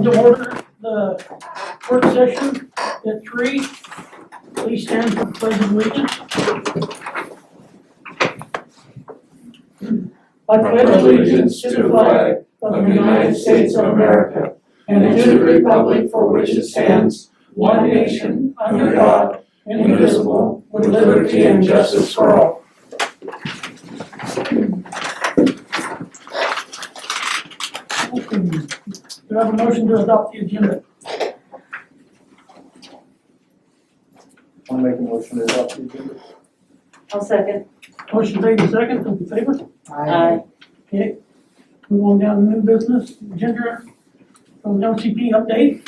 To order the work session at 3. Please stand for the pledge of allegiance. I pledge allegiance to the flag of the United States of America and to the republic for which it stands, one nation, under God, indivisible, with liberty and justice for all. Do I have a motion to adopt the agenda? I'll make a motion to adopt the agenda. I'll second. Motion made and second, those in favor? Aye. Okay, move on down to new business, agenda from LCP update.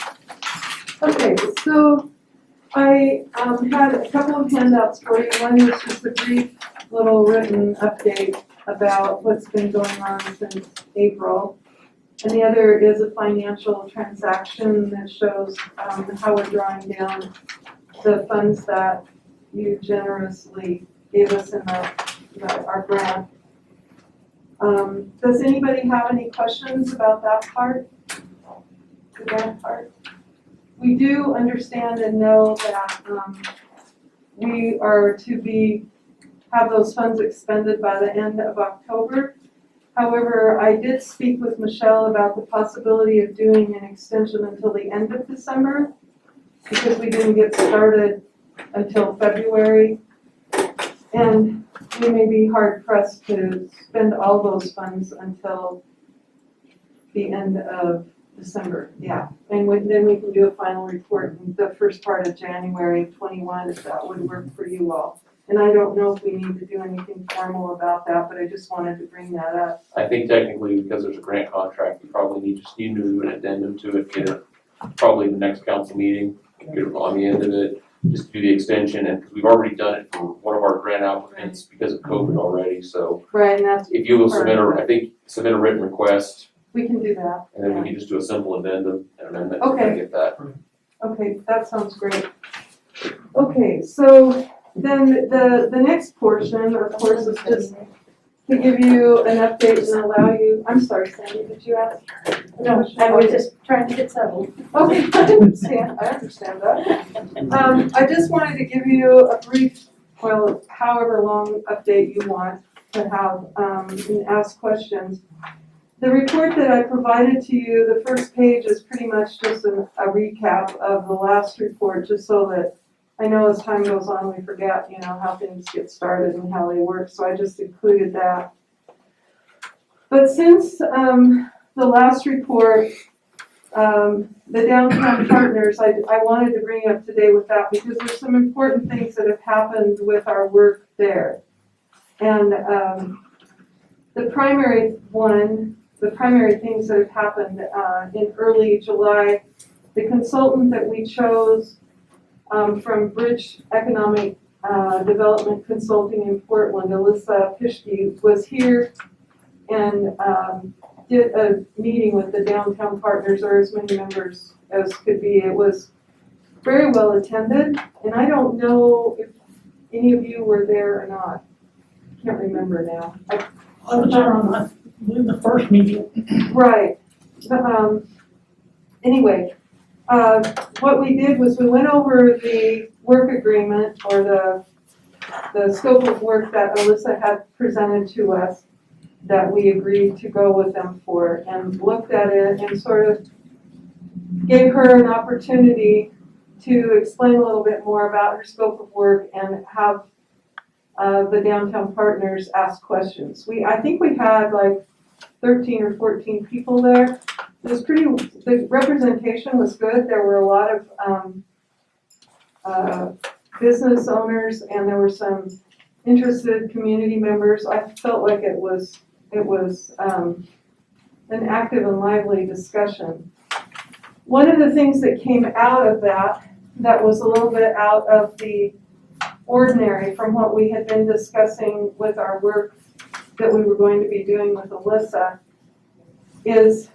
Okay, so I had a couple of handouts for you. One was just a brief little written update about what's been going on since April. And the other is a financial transaction that shows how we're drawing down the funds that you generously gave us in our grant. Does anybody have any questions about that part? The grant part? We do understand and know that we are to have those funds expended by the end of October. However, I did speak with Michelle about the possibility of doing an extension until the end of December because we didn't get started until February. And we may be hard pressed to spend all those funds until the end of December, yeah. And then we can do a final report in the first part of January of 21 if that would work for you all. And I don't know if we need to do anything formal about that, but I just wanted to bring that up. I think technically, because there's a grant contract, we probably need to do an addendum to it, get it probably the next council meeting, get it on the end of it, just do the extension, and because we've already done it for one of our grant applicants because of COVID already, so Right, and that's, if you will submit a written request, we can do that. and then we can just do a simple addendum and amendment Okay. to get that. Okay, that sounds great. Okay, so then the next portion, of course, is just to give you an update and allow you, I'm sorry, Sandy, did you ask? No, I was just trying to get settled. Okay, I understand that. I just wanted to give you a brief, well, however long update you want to have, and ask questions. The report that I provided to you, the first page is pretty much just a recap of the last report, just so that I know as time goes on, we forget, how things get started and how they work, so I just included that. But since the last report, the downtown partners, I wanted to bring you up to date with that because there's some important things that have happened with our work there. And the primary things that have happened in early July, the consultant that we chose from Bridge Economic Development Consulting in Portland, Alyssa Pischke, was here and did a meeting with the downtown partners, or as many members as could be. It was very well attended, and I don't know if any of you were there or not. I can't remember now. I was there on, I believe, the first meeting. Right. Anyway, what we did was we went over the work agreement or the scope of work that Alyssa had presented to us that we agreed to go with them for, and looked at it and sort of gave her an opportunity to explain a little bit more about her scope of work and have the downtown partners ask questions. I think we had like 13 or 14 people there. It was the representation was good. There were a lot of business owners and there were some interested community members. I felt like it was an active and lively discussion. One of the things that came out of that was a little bit out of the ordinary from what we had been discussing with our work that we were going to be doing with Alyssa is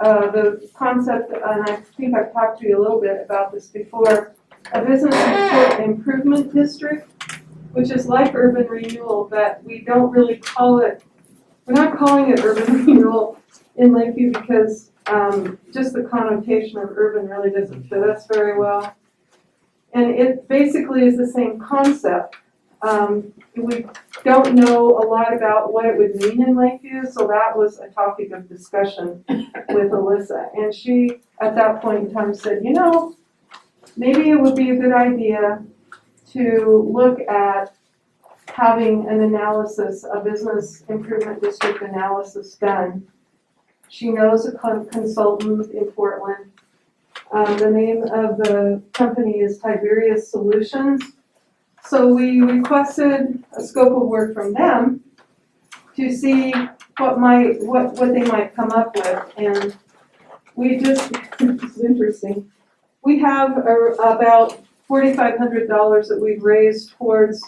the concept, and I think I've talked to you a little bit about this before, a business improvement district, which is like urban renewal, but we don't really call it, we're not calling it urban renewal in Lakeview because just the connotation of urban really doesn't fit us very well. And it basically is the same concept. We don't know a lot about what it would mean in Lakeview, so that was a topic of discussion with Alyssa. And she, at that point in time, said, you know, maybe it would be a good idea to look at having an analysis, a business improvement district analysis done. She knows a consultant in Portland. The name of the company is Tiberius Solutions. So we requested a scope of work from them to see what they might come up with. And we just, it's interesting. We have about $4,500 that we've raised towards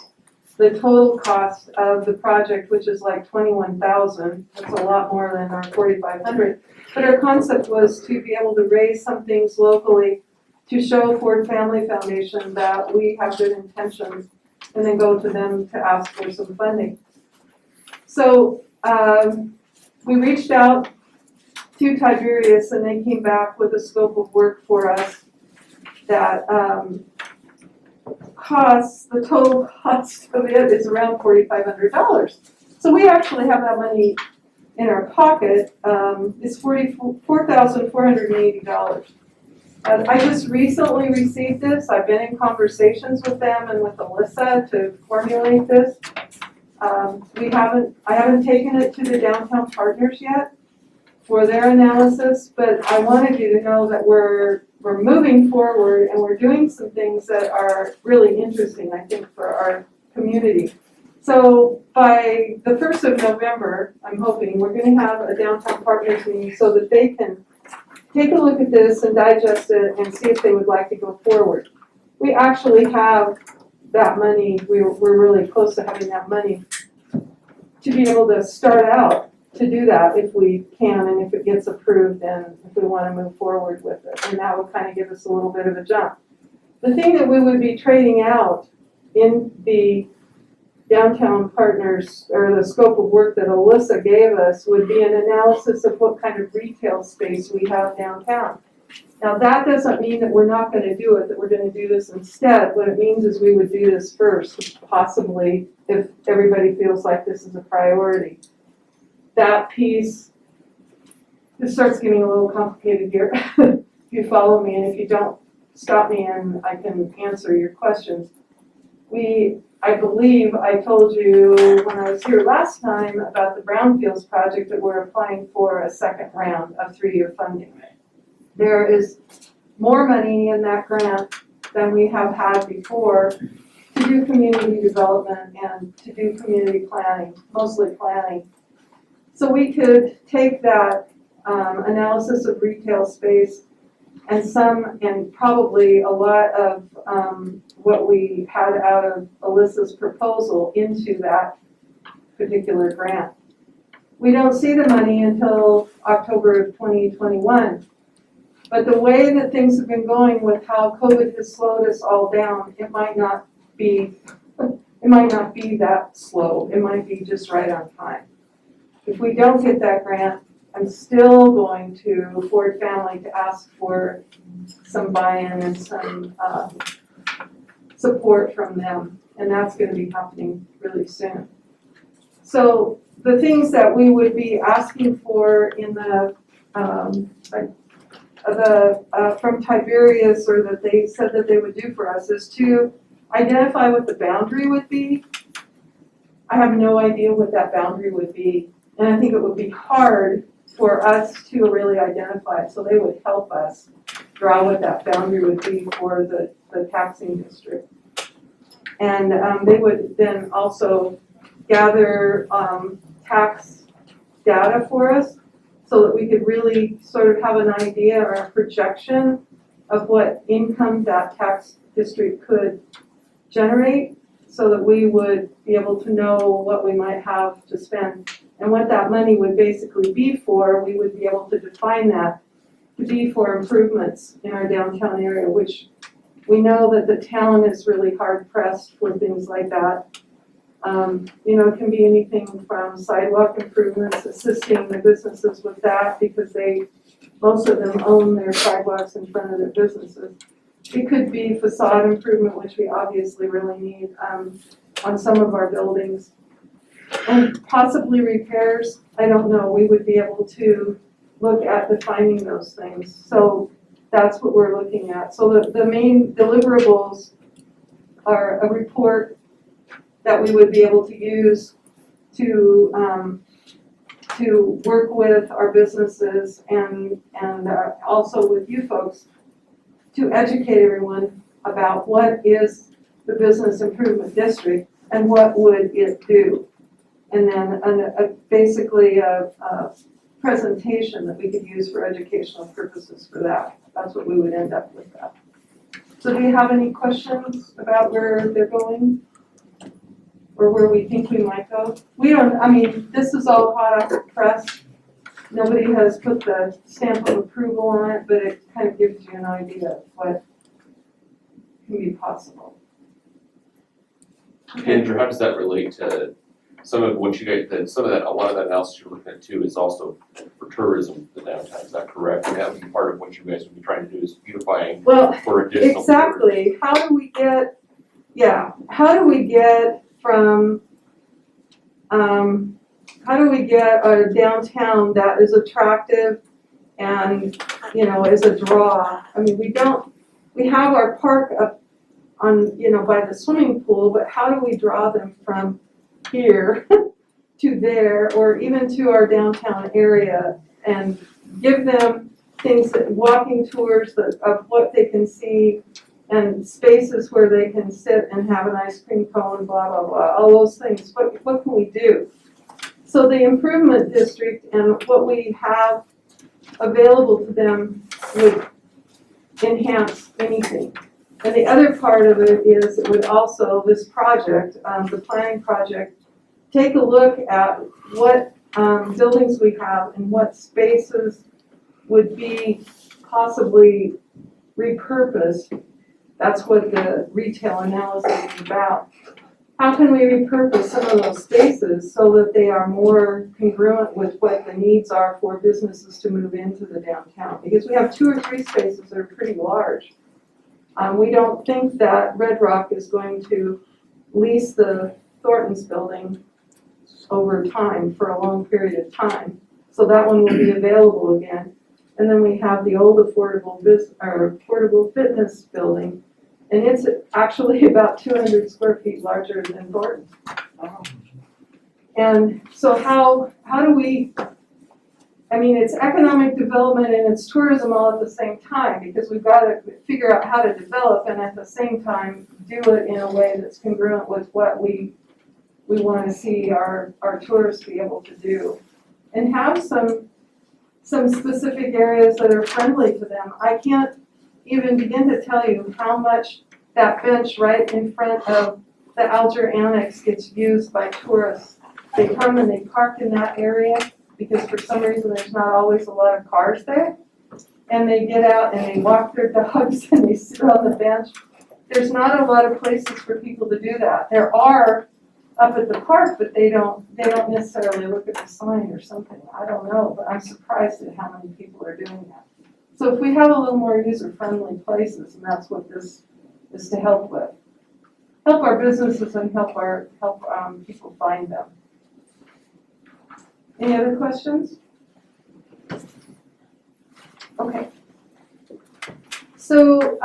the total cost of the project, which is like $21,000. That's a lot more than our $4,500. But our concept was to be able to raise some things locally to show Ford Family Foundation that we have good intentions, and then go to them to ask for some funding. So we reached out to Tiberius, and they came back with a scope of work for us that the total cost of it is around $4,500. So we actually have that money in our pocket. It's $4,480. I just recently received this. I've been in conversations with them and with Alyssa to formulate this. I haven't taken it to the downtown partners yet for their analysis, but I wanted you to know that we're moving forward and we're doing some things that are really interesting, I think, for our community. So by the 1st of November, I'm hoping, we're going to have a downtown partners meeting so that they can take a look at this and digest it and see if they would like to go forward. We actually have that money, we're really close to having that money to be able to start out to do that if we can, and if it gets approved, and if we want to move forward with it. And that would kind of give us a little bit of a jump. The thing that we would be trading out in the downtown partners, or the scope of work that Alyssa gave us, would be an analysis of what kind of retail space we have downtown. Now that doesn't mean that we're not going to do it, that we're going to do this instead. What it means is we would do this first, possibly, if everybody feels like this is a priority. That piece, this starts getting a little complicated here, if you follow me, and if you don't, stop me and I can answer your questions. I believe I told you when I was here last time about the Brownfields project that we're applying for a second round of 3-year funding. There is more money in that grant than we have had before to do community development and to do community planning, mostly planning. So we could take that analysis of retail space and probably a lot of what we had out of Alyssa's proposal into that particular grant. We don't see the money until October of 2021. But the way that things have been going with how COVID has slowed us all down, it might not be that slow. It might be just right on time. If we don't get that grant, I'm still going to Ford Family to ask for some buy-in and some support from them, and that's going to be happening really soon. So the things that we would be asking for in from Tiberius, or that they said that they would do for us, is to identify what the boundary would be. I have no idea what that boundary would be, and I think it would be hard for us to really identify it, so they would help us draw what that boundary would be for the taxing district. And they would then also gather tax data for us so that we could really sort of have an idea or a projection of what income that tax district could generate, so that we would be able to know what we might have to spend. And what that money would basically be for, we would be able to define that to be for improvements in our downtown area, which we know that the town is really hard pressed for things like that. It can be anything from sidewalk improvements, assisting the businesses with that, because they most of them own their sidewalks in front of their businesses. It could be facade improvement, which we obviously really need, on some of our buildings. And possibly repairs, I don't know, we would be able to look at defining those things. So that's what we're looking at. So the main deliverables are a report that we would be able to use to work with our businesses and also with you folks to educate everyone about what is the business improvement district and what would it do. And then basically a presentation that we could use for educational purposes for that. That's what we would end up with that. So do you have any questions about where they're going? Or where we think we might go? We don't, I mean, this is all hot off the press. Nobody has put the stamp of approval on it, but it kind of gives you an idea of what can be possible. Andrew, how does that relate to some of what you guys, some of that, a lot of that analysis you're looking at too is also for tourism, the downtown, is that correct? And that would be part of what you guys would be trying to do is beautifying Well, for additional. exactly. How do we get from, how do we get a downtown that is attractive and, you know, is a draw? I mean, we have our park up on, you know, by the swimming pool, but how do we draw them from here to there, or even to our downtown area, and give them things that, walking tours of what they can see, and spaces where they can sit and have an ice cream cone, blah, blah, blah, all those things. What can we do? So the improvement district and what we have available to them would enhance anything. And the other part of it is it would also, this project, the planning project, take a look at what buildings we have and what spaces would be possibly repurposed. That's what the retail analysis is about. How can we repurpose some of those spaces so that they are more congruent with what the needs are for businesses to move into the downtown? Because we have 2 or 3 spaces that are pretty large. We don't think that Red Rock is going to lease the Thornton's building over time for a long period of time. So that one will be available again. And then we have the old affordable fitness building, and it's actually about 200 square feet larger than Thornton. And so how do we, I mean, it's economic development and it's tourism all at the same time, because we've got to figure out how to develop and at the same time do it in a way that's congruent with what we want to see our tourists be able to do. And have some specific areas that are friendly to them. I can't even begin to tell you how much that bench right in front of the Alger Annex gets used by tourists. They come and they park in that area because for some reason there's not always a lot of cars there. And they get out and they walk their dogs and they sit on the bench. There's not a lot of places for people to do that. There are up at the park, but they don't necessarily look at the sign or something. I don't know, but I'm surprised at how many people are doing that. So if we have a little more user-friendly places, and that's what this is to help with. Help our businesses and help people find them. Any other questions? Okay. So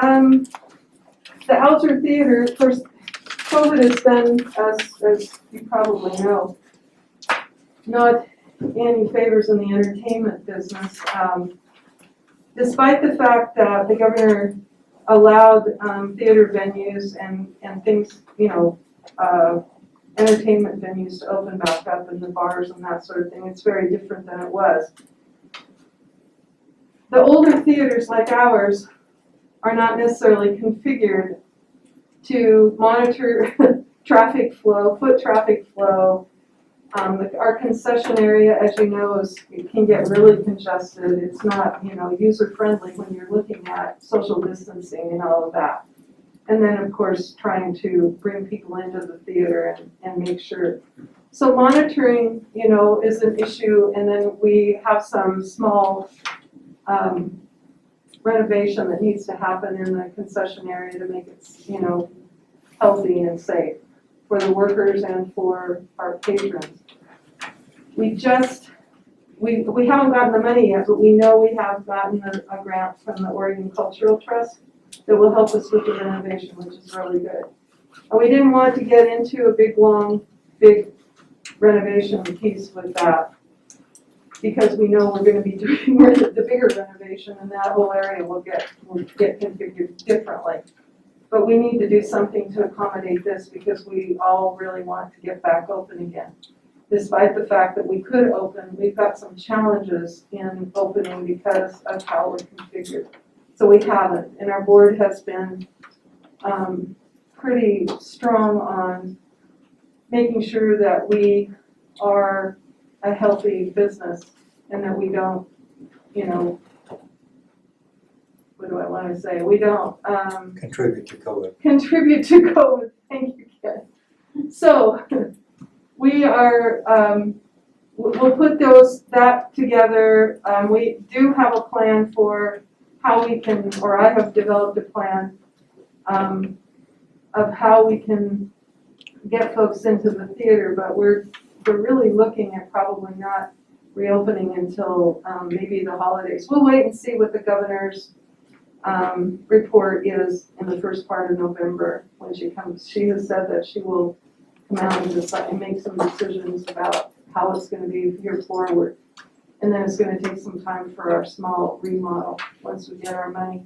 the Alger Theater, of course, COVID has been, as you probably know, not any favors in the entertainment business. Despite the fact that the governor allowed theater venues and things, you know, entertainment venues to open back up and the bars and that sort of thing, it's very different than it was. The older theaters like ours are not necessarily configured to monitor traffic flow, foot traffic flow. Our concession area, as you know, it can get really congested. It's not, you know, user-friendly when you're looking at social distancing and all of that. And then, of course, trying to bring people into the theater and make sure. So monitoring, you know, is an issue. And then we have some small renovation that needs to happen in the concession area to make it, you know, healthy and safe for the workers and for our patrons. We haven't gotten the money yet, but we know we have gotten a grant from the Oregon Cultural Trust that will help us with the renovation, which is really good. And we didn't want to get into a big renovation piece with that, because we know we're gonna be doing the bigger renovation, and that whole area will get configured differently. But we need to do something to accommodate this, because we all really want to get back open again. Despite the fact that we could open, we've got some challenges in opening because of how we're configured. So we haven't, and our board has been pretty strong on making sure that we are a healthy business and that we don't, you know, what do I want to say? We don't Contribute to COVID. contribute to COVID. Thank you, Ken. So we are, we'll put that together. We do have a plan for how we can, or I have developed a plan of how we can get folks into the theater, but we're really looking at probably not reopening until maybe the holidays. We'll wait and see what the governor's report is in the first part of November when she comes. She has said that she will come out and decide and make some decisions about how it's going to be here forward. And then it's going to take some time for our small remodel once we get our money.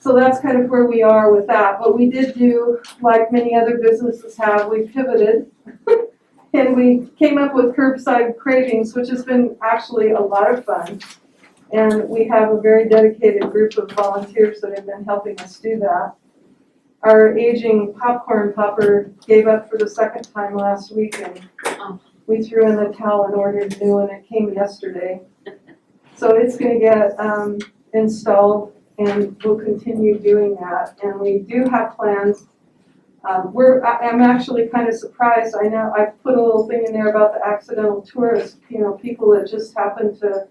So that's kind of where we are with that. But we did do, like many other businesses have, we pivoted and we came up with curbside cravings, which has been actually a lot of fun. And we have a very dedicated group of volunteers that have been helping us do that. Our aging popcorn popper gave up for the second time last week, and we threw in the towel and ordered a new one. It came yesterday. So it's going to get installed, and we'll continue doing that. And we do have plans. I'm actually kind of surprised. I know I put a little thing in there about the accidental tourists, you know, people that just happen to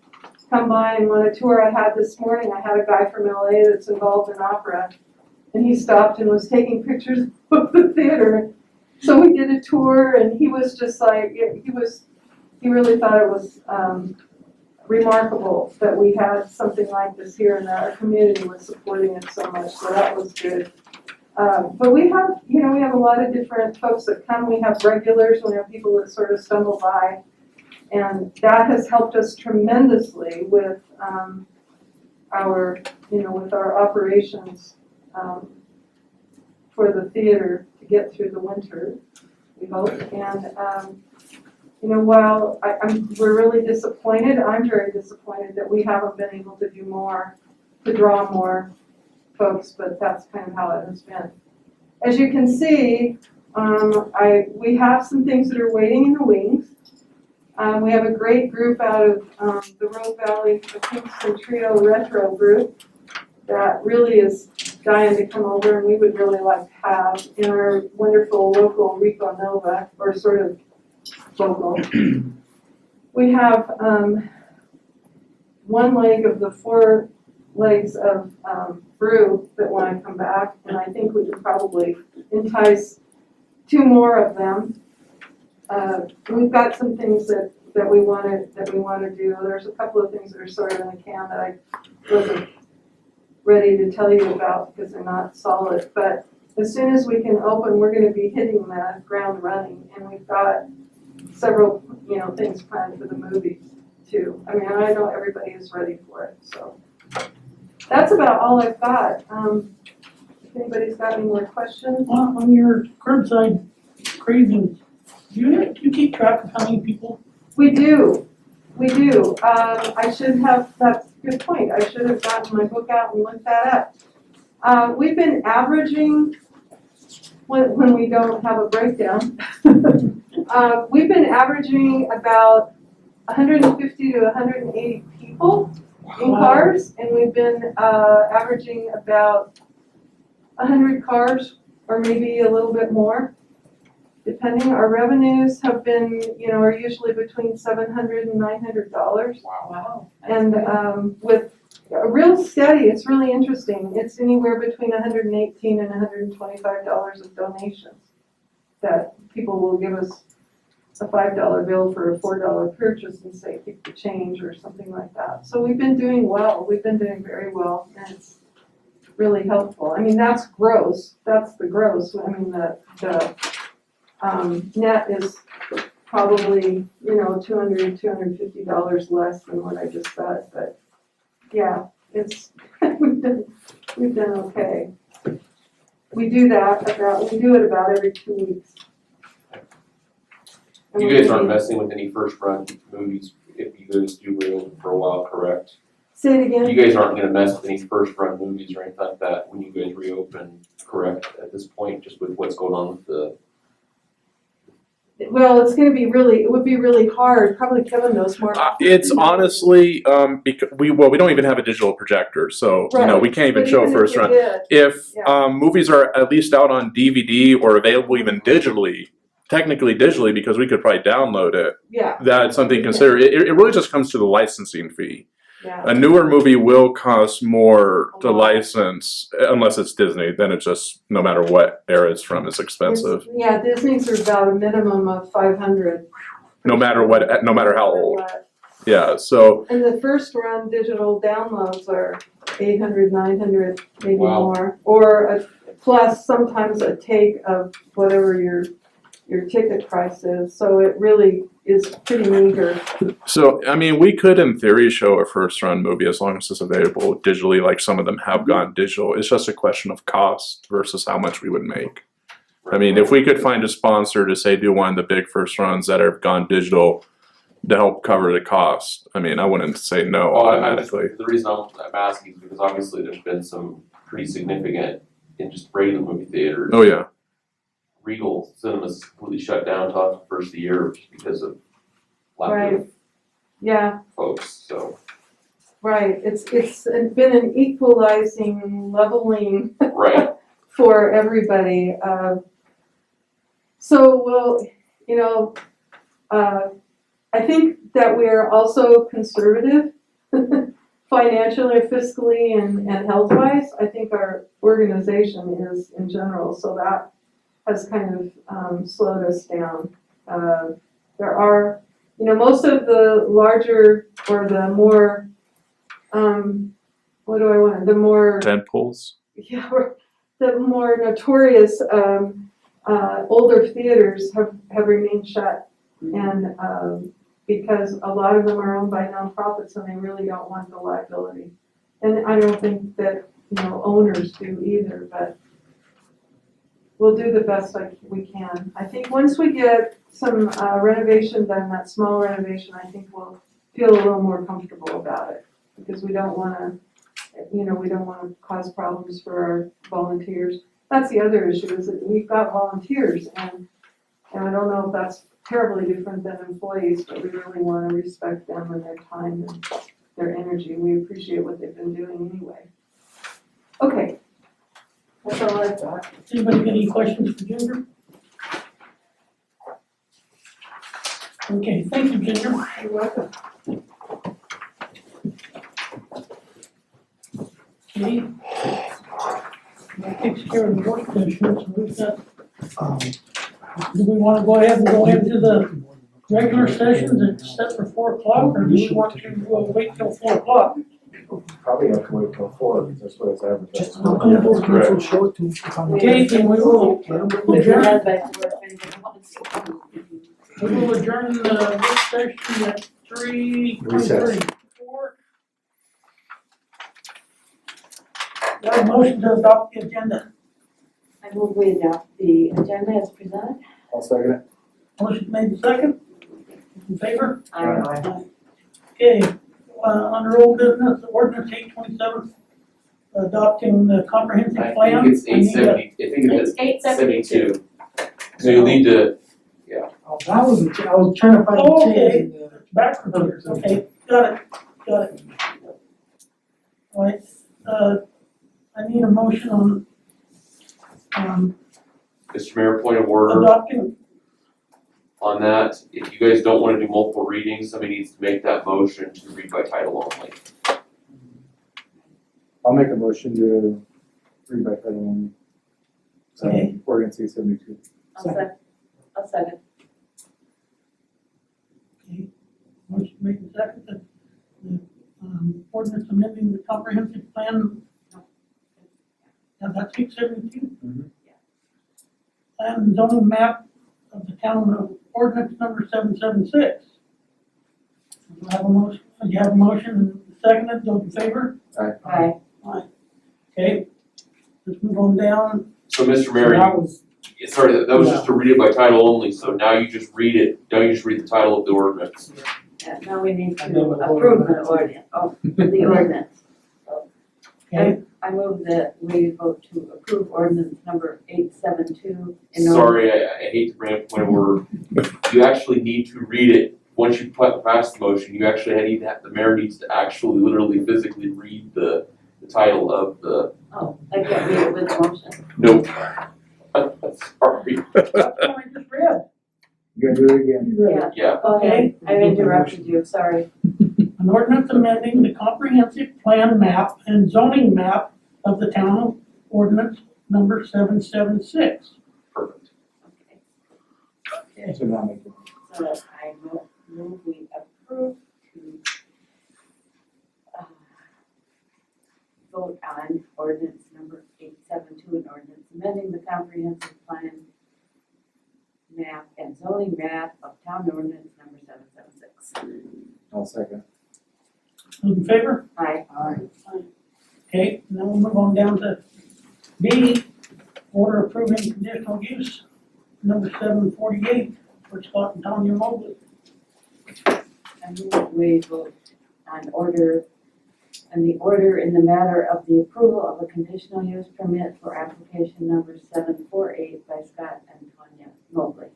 come by and want a tour. I had this morning, I had a guy from LA that's involved in opera, and he stopped and was taking pictures of the theater. So we did a tour, and he was just like, he really thought it was remarkable that we had something like this here and that our community was supporting it so much, so that was good. But we have, you know, we have a lot of different folks that come. We have regulars, we have people that sort of stumble by, and that has helped us tremendously with our, you know, with our operations for the theater to get through the winter, we hope. And you know, while we're really disappointed, I'm very disappointed that we haven't been able to do more, to draw more folks, but that's kind of how it has been. As you can see, we have some things that are waiting in the wings. We have a great group out of the Rogue Valley Kingston Trio Retro group that really is dying to come over, and we would really like to have in our wonderful local Rico Nova, or sort of local. We have one leg of the 4 legs of brew that want to come back, and I think we could probably entice 2 more of them. We've got some things that we want to do. There's a couple of things that are sort of in the can that I wasn't ready to tell you about because they're not solid. But as soon as we can open, we're going to be hitting the ground running, and we've got several, you know, things planned for the movies too. I mean, I know everybody is ready for it, so that's about all I've got. If anybody's got any more questions? On your curbside cravings, do you keep track of how many people? We do. I should have, that's a good point. I should have gotten my book out and looked that up. We've been averaging, when we don't have a breakdown, we've been averaging about 150 to 180 people in cars, and we've been averaging about 100 cars, or maybe a little bit more. depending, our revenues have been, are usually between $700 and $900. Wow. And with a real steady, it's really interesting. It's anywhere between $118 and $125 of donations that people will give us a $5 bill for a $4 purchase and say, keep the change or something like that. So we've been doing well. We've been doing very well, and it's really helpful. I mean, that's gross. That's the gross. I mean, the net is probably, $200, $250 less than what I just said, but yeah, it's, we've done okay. We do it about every 2 weeks. You guys aren't messing with any first run movies if you guys do reopen for a while, correct? Say it again? You guys aren't gonna mess with any first run movies or anything like that when you guys reopen, correct, at this point, just with what's going on with the. Well, it would be really hard. Probably Kevin knows more. It's honestly, because we don't even have a digital projector, so, we can't even But show even first if we run. did, If, Yeah. movies are at least out on DVD or available even digitally, technically digitally, because we could probably download it, Yeah, that's something to consider. It really just comes to the licensing fee. yeah. A newer movie will cost more A to lot. license, unless it's Disney, then it's just, no matter what era it's from, it's expensive. Yeah, Disney's are about a minimum of 500. No matter how old. Yeah, so, And the first run digital downloads are 800, 900, maybe Wow. more. Or plus sometimes a take of whatever your ticket price is. So it really is pretty meager. we could in theory show a first run movie as long as it's available digitally, like some of them have gone digital. It's just a question of cost versus how much we would make. If we could find a sponsor to say do one of the big first runs that have gone digital to help cover the cost, I wouldn't say no automatically. The reason I'm asking is because obviously there's been some pretty significant in just regular movie theaters. Oh yeah, Regal Cinemas is completely shut down till after the first of the year just because of lack Right. of Yeah, folks, so. right. It's been an equalizing, leveling Right. for everybody. So I think that we are also conservative financially, fiscally, and health-wise. I think our organization is in general, so that has kind of slowed us down. There are, most of the larger or the more, the more, tentpoles. yeah, the more notorious older theaters have remained shut. And because a lot of them are owned by nonprofits and they really don't want the liability. And I don't think that, owners do either, but we'll do the best we can. I think once we get some renovation done, that small renovation, I think we'll feel a little more comfortable about it. Because we don't wanna cause problems for our volunteers. That's the other issue, is that we've got volunteers and I don't know if that's terribly different than employees, but we really wanna respect them and their time and their energy. We appreciate what they've been doing anyway. Okay. That's all I've got. Anybody got any questions for Ginger? Okay, thank you, Ginger. You're welcome. Okay. That takes care of the work session, so we've got, do we wanna go ahead and go into the regular sessions that's set for 4 o'clock, or do we want to wait till 4 o'clock? Probably have to wait till 4, because that's what it's advertised. Okay, then we will adjourn, Head back to work if anybody wants to. we will adjourn the work session at 3:23. Got a motion to adopt the agenda. I move we adopt the agenda as presented. I'll second it. Motion made second. In favor? Aye. Okay, under old business, ordinance 827, adopting the comprehensive I plan. think it's 870, I think it's 872. So you'll need to, I was trying to find Oh, the change in the. Backwards, okay, got it. All right, I need a motion on Mr. Mayor, point of order. adopting, on that. If you guys don't wanna do multiple readings, somebody needs to make that motion to read by title only. I'll make a motion to read by title only. Okay. Ordinance 872. I'll second. Okay, motion made and seconded, the, ordinance amending the comprehensive plan. Now that's 872? Mhm. Plan and zoning map of the town of ordinance number 776. Do I have a motion, you have a motion and seconded, those in favor? Aye. Okay, let's move on down. So Mr. So Mayor, that was, sorry, that was just to read it by title only, so now you just read it, now you just read the title of the ordinance. Yeah, now we need And to then we'll vote approve on the that. the ordinance. Okay, I move that we vote to approve ordinance number 872. Sorry, I hate to bring up a point of order. You actually need to read it, once you pass the motion, you actually need to have, the mayor needs to actually literally physically read the title of the, Oh, I can't read it with the motion. nope. Sorry, that's what I just read. You gotta do it again. Yeah, yeah, go ahead. I interrupted you, sorry. An ordinance amending the comprehensive plan map and zoning map of the town of ordinance number 776. perfect. Okay. So now make it. So that I move we approve to vote on ordinance number 872, an ordinance amending the comprehensive plan map and zoning map of town ordinance number 776. I'll second. Those in favor? Aye. Okay, now we'll move on down to B, order approving conditional use number 748 for Scott and Tanya Mobley. I move we vote on order, and the order in the matter of the approval of a conditional use permit for application number 748 by Scott and Tanya Mobley.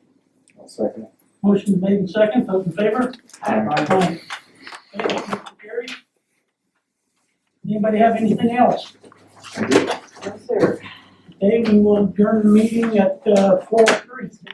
I'll second. Motion made and second, those in favor? Aye. Okay, motion carries. Anybody have anything else? Yes, sir. Okay, we will adjourn the meeting at 4:03.